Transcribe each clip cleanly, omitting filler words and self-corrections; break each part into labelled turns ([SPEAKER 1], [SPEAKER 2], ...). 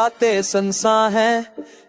[SPEAKER 1] बातें संसा है,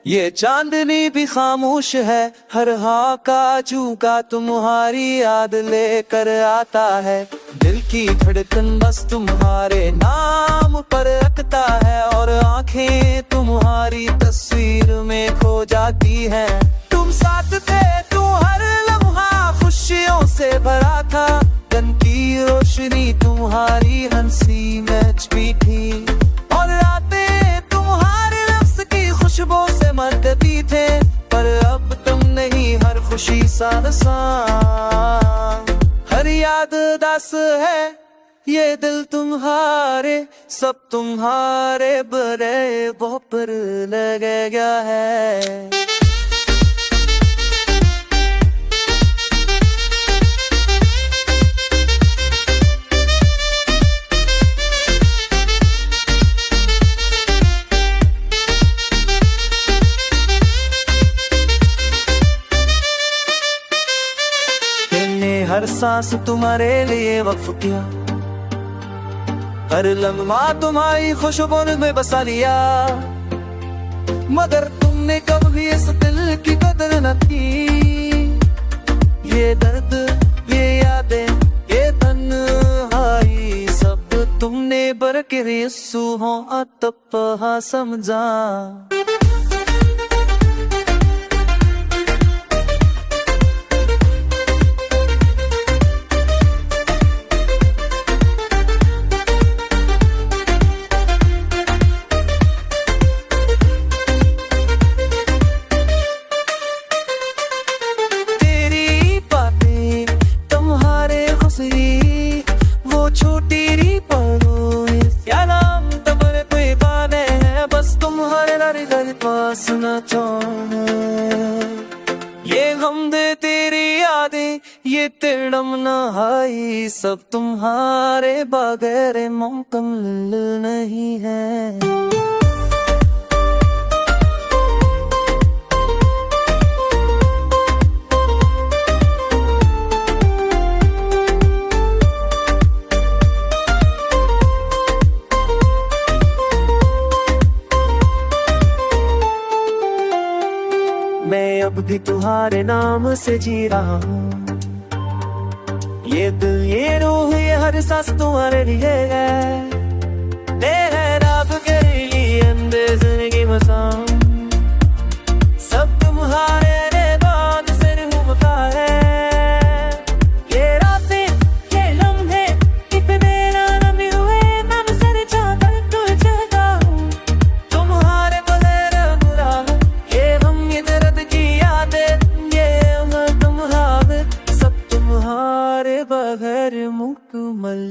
[SPEAKER 1] ये चांदनी भी खामोश है। हर हाका झूका तुम्हारी याद लेकर आता है। दिल की धड़कन बस तुम्हारे नाम पर रखता है, और आंखें तुम्हारी तस्वीर में खो जाती हैं। तुम साथ थे, तू हर लम्हा खुशियों से भरा था। दिन की रोशनी तुम्हारी हंसी में छुपी थी, और रातें तुम्हारे लफ्ज़ की खुशबू से मरती थे। पर अब तुम नहीं, हर खुशी सानसा, हर याद दास है। ये दिल तुम्हारे, सब तुम्हारे बड़े वो पर लगे गया है। हर सांस तुम्हारे लिए वक्फ किया, हर लम्हा तुम्हारी खुशबू में बसा लिया। मगर तुमने कभी इस दिल की कदर न की। ये दर्द, ये यादें, ये तन्हाई, सब तुमने बरकर सुहों अतपहा समझा। वो छोटी री पलों, क्या नाम तबरे कोई बाने हैं, बस तुम्हारे घर पास न छोड़ो। ये गम दे तेरी यादें, ये तिड़म नहाई, सब तुम्हारे बगैर मुकम्मल नहीं है। मैं अब भी तुम्हारे नाम से जी रहा हूँ। ये दिल, ये रूह, ये हर सांस तुम्हारे लिए है। रात के लिए अंदर जिंदगी बसाऊं, सब तुम्हारे बाद से घूमता है। ये रातें, ये लम्हे, टिप मेरा नमी हुए, नम सर चादर तुझ जगा हूँ। तुम्हारे बगैर बुरा है, ये हम, ये दर्द की यादें, ये उम्र तुम्हारे, सब तुम्हारे बगैर मुकम्मल